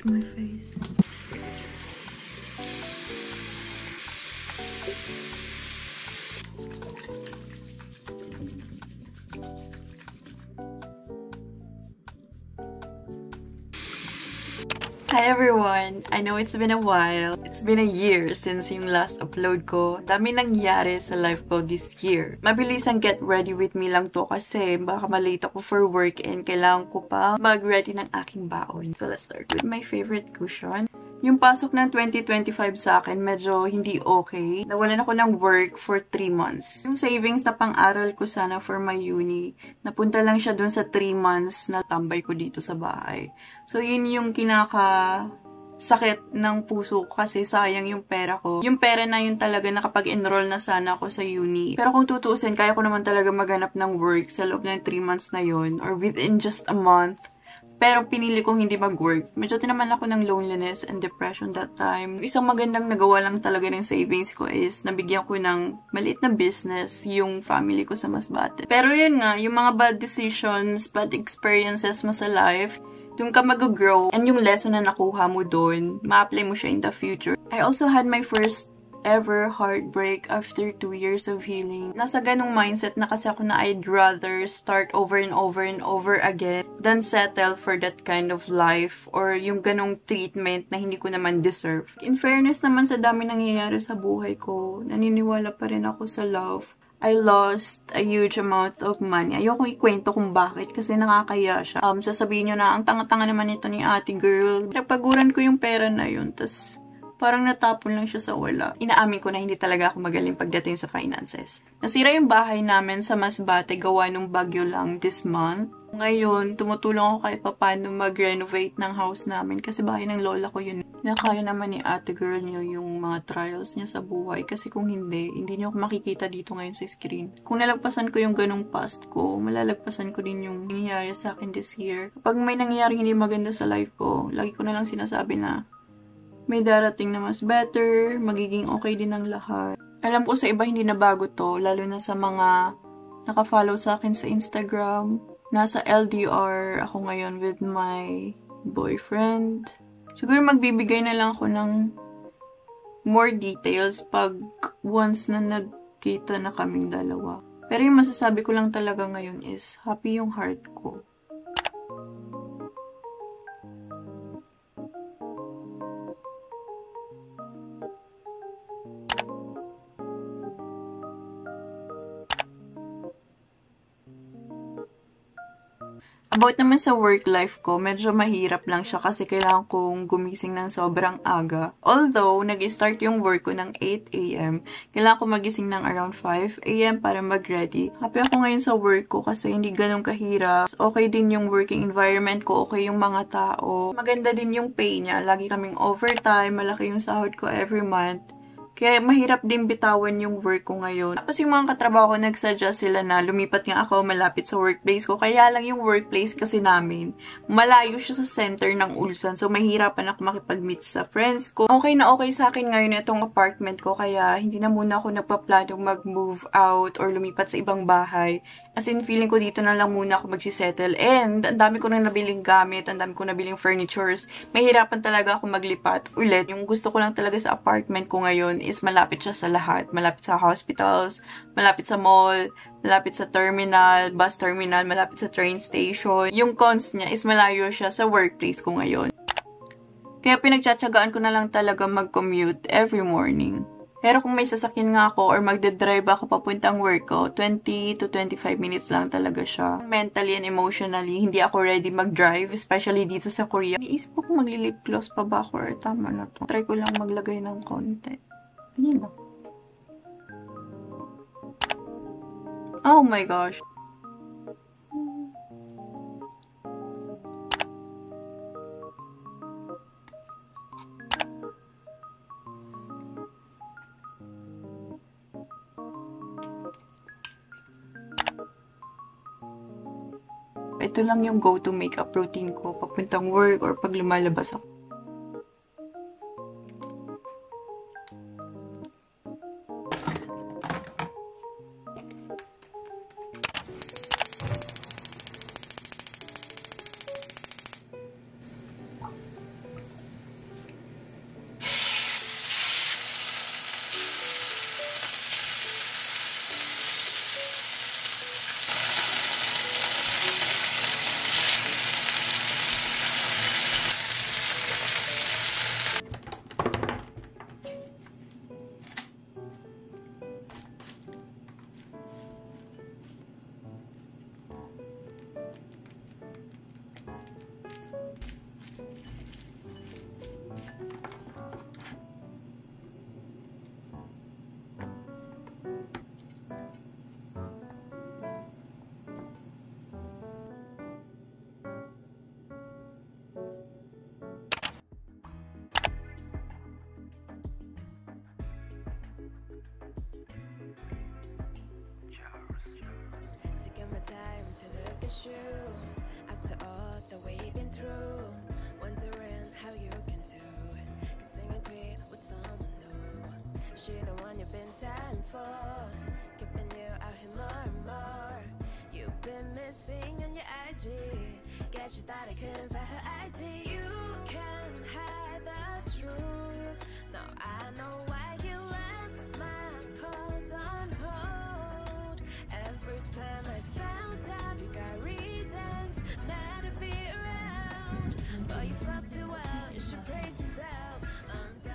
wash my face. Hi everyone! I know it's been a while. It's been a year since yung last upload ko. Dami nangyari sa life ko this year. Mabilis ang get ready with me lang to kasi baka malate ako for work and kailangan ko pa mag-ready ng aking baon. So let's start with my favorite cushion. Yung pasok ng 2025 sa akin, medyo hindi okay. Nawalan ako ng work for 3 months. Yung savings na pang-aral ko sana for my uni, napunta lang siya dun sa 3 months na tambay ko dito sa bahay. So, yun yung sakit ng puso ko kasi sayang yung pera ko. Yung pera na yun talaga nakapag-enroll na sana ako sa uni. Pero kung tutuusin, kaya ko naman talaga maghanap ng work sa loob ng 3 months na yun or within just a month. Pero pinili kong hindi mag-work. Medyo tinaman ako ng loneliness and depression that time. Isang magandang nagawa lang talaga ng savings ko is nabigyan ko ng maliit na business yung family ko sa Masbate. Pero yun nga, yung mga bad decisions, bad experiences mo sa life, doon ka mag-grow and yung lesson na nakuha mo doon, ma-apply mo siya in the future. I also had my first ever heartbreak after 2 years of healing. Nasa ganong mindset na kasi ako na I'd rather start over and over and over again than settle for that kind of life or yung ganong treatment na hindi ko naman deserve. In fairness naman sa dami nangyayari sa buhay ko, naniniwala pa rin ako sa love. I lost a huge amount of money. Ayoko ikwento kung bakit kasi nakakaya siya. Sasabihin nyo na, ang tanga-tanga naman ito ni ate girl. Nagpaguran ko yung pera na yun, tas parang natapon lang siya sa wala. Inaamin ko na hindi talaga ako magaling pagdating sa finances. Nasira yung bahay namin sa Masbate gawa nung bagyo lang this month. Ngayon, tumutulong ako kahit paano mag-renovate ng house namin kasi bahay ng lola ko yun. Nakaya naman ni ate girl niyo yung mga trials niya sa buhay kasi kung hindi niyo ako makikita dito ngayon sa screen. Kung nalagpasan ko yung ganong past ko, malalagpasan ko din yung nangyayari sa akin this year. Kapag may nangyayari hindi maganda sa life ko, lagi ko na lang sinasabi na may darating na mas better, magiging okay din ang lahat. Alam ko sa iba hindi na bago to, lalo na sa mga naka-follow sa akin sa Instagram. Nasa LDR ako ngayon with my boyfriend. Siguro magbibigay na lang ako ng more details pag once na nagkita na kaming dalawa. Pero yung masasabi ko lang talaga ngayon is happy yung heart ko. About naman sa work life ko, medyo mahirap lang siya kasi kailangan kong gumising ng sobrang aga. Although, nag-start yung work ko ng 8 AM, kailangan ko magising ng around 5 AM para mag-ready. Happy ako ngayon sa work ko kasi hindi ganun kahirap. Okay din yung working environment ko, okay yung mga tao. Maganda din yung pay niya. Lagi kaming overtime, malaki yung sahod ko every month. Kaya mahirap din bitawan yung work ko ngayon. Tapos yung mga katrabaho ko, nagsuggest sila na lumipat nga ako malapit sa workplace ko. Kaya lang yung workplace kasi namin, malayo siya sa center ng Ulsan. So, mahirapan ako makipag-meet sa friends ko. Okay na okay sa akin ngayon itong apartment ko. Kaya hindi na muna ako nagpa-planong mag-move out or lumipat sa ibang bahay. As in, feeling ko dito na lang muna ako magsisettle. And, ang dami ko nang nabiling gamit, ang dami ko nabiling furnitures. Mahirapan talaga ako maglipat ulit. Yung gusto ko lang talaga sa apartment ko ngayon is malapit siya sa lahat. Malapit sa hospitals, malapit sa mall, malapit sa terminal, bus terminal, malapit sa train station. Yung cons niya is malayo siya sa workplace ko ngayon. Kaya pinagtsatsagaan ko na lang talaga mag-commute every morning. Pero kung may sasakyan nga ako or magde-drive ako papuntang work ko, 20 to 25 minutes lang talaga siya. Mentally and emotionally, hindi ako ready mag-drive, especially dito sa Korea. Iisip ko kung magli-lip gloss pa ba ako or tama na to. Try ko lang maglagay ng konti. Ganyan lang. Oh my gosh. Ito lang yung go-to makeup routine ko papuntang work or pag lumalabas ako. miss you after all that we've been through. Wondering how you can do it, kissing and agree with someone new. She the one you've been dying for, keeping you out here more and more. You've been missing on your IG, guess you thought I couldn't find her ID. You can hide the truth, now I know why you left my calls on hold. Every time I found out you got reasons not to be around, but you fucked it well, you should praise yourself. I'm done.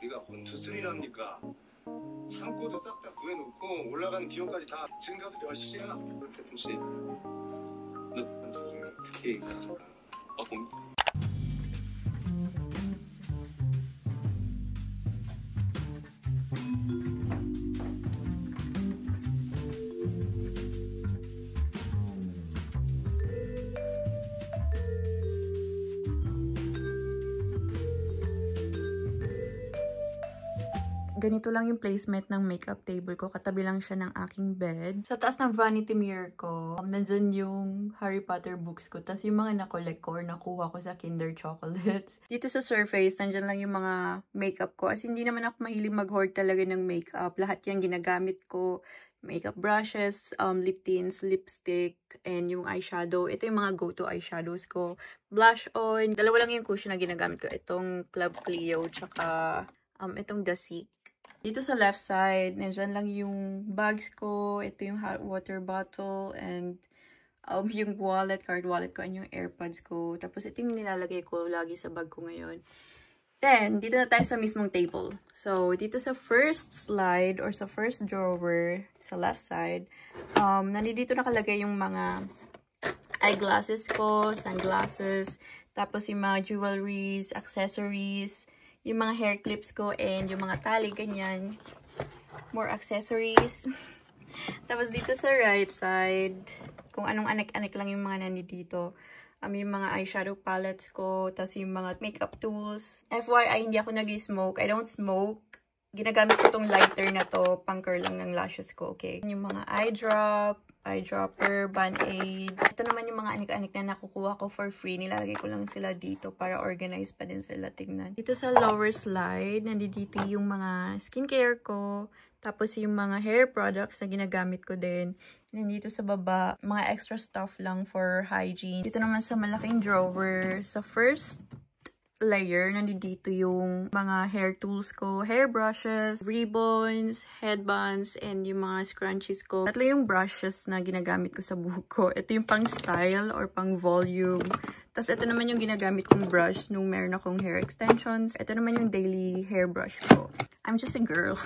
우리가 원투쓰리랍니까? 창고도 싹 다 구해놓고 올라가는 비용까지 다 지금 가도 몇 시야? 혹시 너 특히 그럼 Ganito lang yung placement ng makeup table ko. Katabi lang siya ng aking bed. Sa taas ng vanity mirror ko, nandyan yung Harry Potter books ko. Tapos yung mga nakolek ko or nakuha ko sa Kinder Chocolates. Dito sa surface, nandyan lang yung mga makeup ko. As hindi naman ako mahilig mag-hoard talaga ng makeup. Lahat yan ginagamit ko. Makeup brushes, lip tints, lipstick, and yung eyeshadow. Ito yung mga go-to eyeshadows ko. Blush on. Dalawa lang yung cushion na ginagamit ko. Itong Club Clio, tsaka itong The Seek. Dito sa left side, nandyan lang yung bags ko. Ito yung hot water bottle, and yung wallet, card wallet ko, and yung AirPods ko. Tapos ito yung nilalagay ko lagi sa bag ko ngayon. Then, dito na tayo sa mismong table. So, dito sa first slide or sa first drawer, sa left side, nandito nakalagay yung mga eyeglasses ko, sunglasses, tapos yung mga jewelries, accessories, yung mga hair clips ko, and yung mga tali, ganyan. More accessories. Tapos dito sa right side, kung anong anek-anek lang yung mga nandito. Yung mga eyeshadow palettes ko, tapos yung mga makeup tools. FYI, hindi ako nag-smoke. I don't smoke. Ginagamit ko tong lighter na to, pang curl lang ng lashes ko, okay? Yung mga eye drop, eyedropper, band-aid. Ito naman yung mga anik-anik na nakukuha ko for free. Nilalagay ko lang sila dito para organize pa din sila tingnan. Dito sa lower slide, nandito yung mga skincare ko. Tapos yung mga hair products na ginagamit ko din. Nandito sa baba, mga extra stuff lang for hygiene. Dito naman sa malaking drawer, sa first layer, nandito yung mga hair tools ko, hair brushes, ribbons, headbands, and yung mga scrunchies ko. Tatlo yung brushes na ginagamit ko sa buhok ko. Ito yung pang style or pang volume. Tapos ito naman yung ginagamit kong brush nung meron akong hair extensions. Ito naman yung daily hair brush ko. I'm just a girl.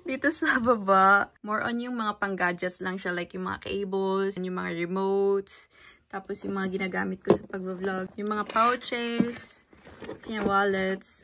Dito sa baba, more on yung mga pang gadgets lang siya, like yung mga cables, yung mga remotes, tapos yung mga ginagamit ko sa pag-vlog, yung mga pouches, yung wallets,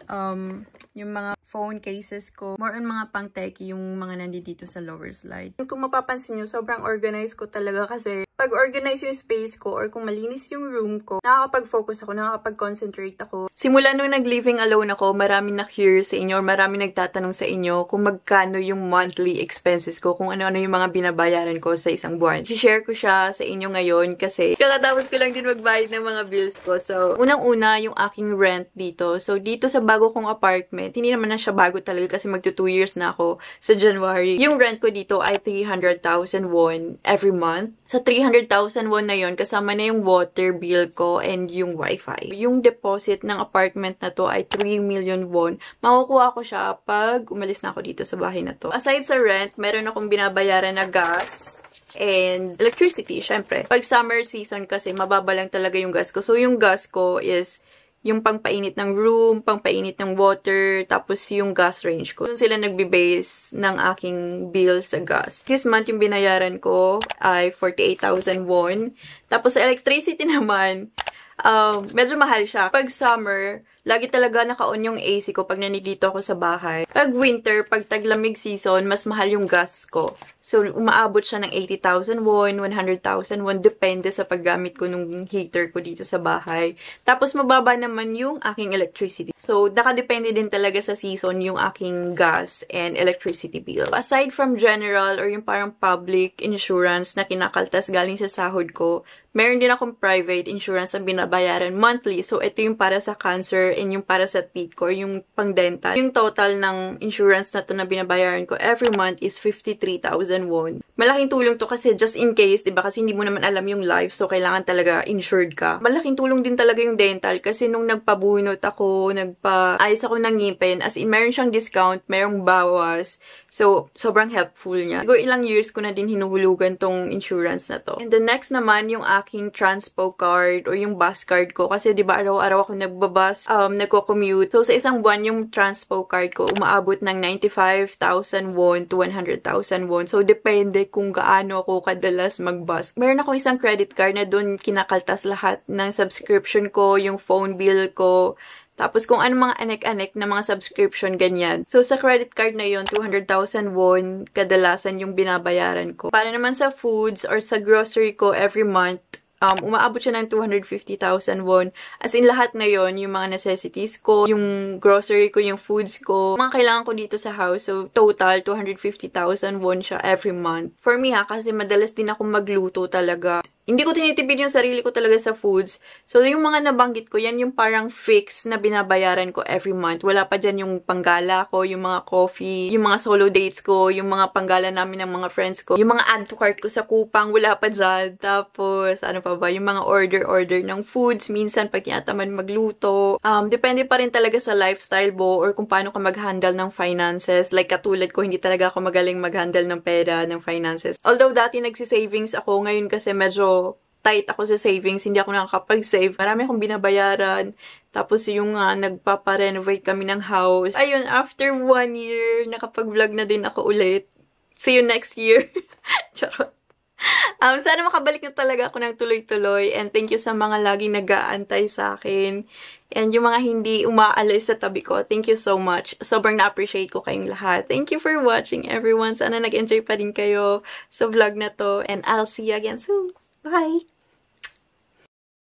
yung mga phone cases ko. More on mga pang-techy yung mga nandito sa lower slide. Kung mapapansin nyo, sobrang organized ko talaga kasi pag organize yung space ko or kung malinis yung room ko, nakakapag-focus ako, nakakapag-concentrate ako. Simula nung nag-living alone ako, marami na-curious sa inyo or marami nagtatanong sa inyo kung magkano yung monthly expenses ko, kung ano-ano yung mga binabayaran ko sa isang buwan. I-share ko siya sa inyo ngayon kasi kakatapos ko lang din magbayad ng mga bills ko. So, unang-una yung aking rent dito. So, dito sa bago kong apartment, hindi naman na siya bago talaga kasi magto 2 years na ako sa January. Yung rent ko dito ay 300,000 won every month. Sa 300,000 won na yon kasama na yung water bill ko and yung wifi. Yung deposit ng apartment na to ay 3 million won. Makukuha ko siya pag umalis na ako dito sa bahay na to. Aside sa rent, meron akong binabayaran na gas and electricity, syempre. Pag summer season kasi, mababa lang talaga yung gas ko. So, yung gas ko is yung pangpainit ng room, pangpainit ng water, tapos yung gas range ko. Doon sila nagbe-base ng aking bill sa gas. This month, yung binayaran ko ay 48,000 won. Tapos sa electricity naman, medyo mahal siya. Pag summer, lagi talaga naka-on yung AC ko pag nandito ako sa bahay. Pag winter, pag taglamig season, mas mahal yung gas ko. So, umaabot siya ng 80,000 won, 100,000 won, depende sa paggamit ko nung heater ko dito sa bahay. Tapos, mababa naman yung aking electricity. So, nakadepende din talaga sa season yung aking gas and electricity bill. Aside from general or yung parang public insurance na kinakaltas galing sa sahod ko, meron din akong private insurance na binabayaran monthly. So, ito yung para sa cancer and yung para sa teeth ko, yung pang-dental. Yung total ng insurance na to na binabayaran ko every month is 53,000 won. Malaking tulong to kasi just in case, diba? Kasi hindi mo naman alam yung life, so kailangan talaga insured ka. Malaking tulong din talaga yung dental kasi nung nagpabunot ako, nagpa-ayos ako ng ngipin, as in, meron siyang discount, merong bawas. So, sobrang helpful niya. Siguro ilang years ko na din hinuhulugan tong insurance na to. And the next naman, yung aking transpo card or yung bus card ko. Kasi diba araw-araw ako nagbabus, nagko-commute. So, sa isang buwan, yung transpo card ko umaabot ng 95,000 won to 100,000 won. So, depende kung gaano ako kadalas mag-bus. Meron ako isang credit card na doon kinakaltas lahat ng subscription ko, yung phone bill ko, tapos kung ano mga anek-anek na mga subscription, ganyan. So, sa credit card na yon 200,000 won, kadalasan yung binabayaran ko. Para naman sa foods or sa grocery ko every month, umaabot siya ng 250,000 won. As in, lahat na yon, yung mga necessities ko, yung grocery ko, yung foods ko, mga kailangan ko dito sa house. So, total, 250,000 won siya every month. For me kasi madalas din ako magluto talaga. Hindi ko tinitipid yung sarili ko talaga sa foods. So, yung mga nabanggit ko, yan yung parang fix na binabayaran ko every month. Wala pa dyan yung panggala ko, yung mga coffee, yung mga solo dates ko, yung mga panggala namin ng mga friends ko, yung mga add to cart ko sa Kupang, wala pa dyan. Tapos, ano pa ba, yung mga order ng foods, minsan pag tinatamad magluto. Depende pa rin talaga sa lifestyle mo or kung paano ka mag-handle ng finances. Like, katulad ko, hindi talaga ako magaling mag-handle ng pera, ng finances. Although, dati nagsisavings ako, ngayon kasi medyo tight ako sa savings, hindi ako nakakapag-save. Marami akong binabayaran. Tapos yung nagpapa-renovate kami ng house. Ayun, after 1 year, nakapag-vlog na din ako ulit. See you next year. Charot. Sana makabalik na talaga ako ng tuloy-tuloy. And thank you sa mga laging nag-aantay sa akin. And yung mga hindi umaalis sa tabi ko, thank you so much. Sobrang na-appreciate ko kayong lahat. Thank you for watching, everyone. Sana nag-enjoy pa din kayo sa vlog na to. And I'll see you again soon. Bye!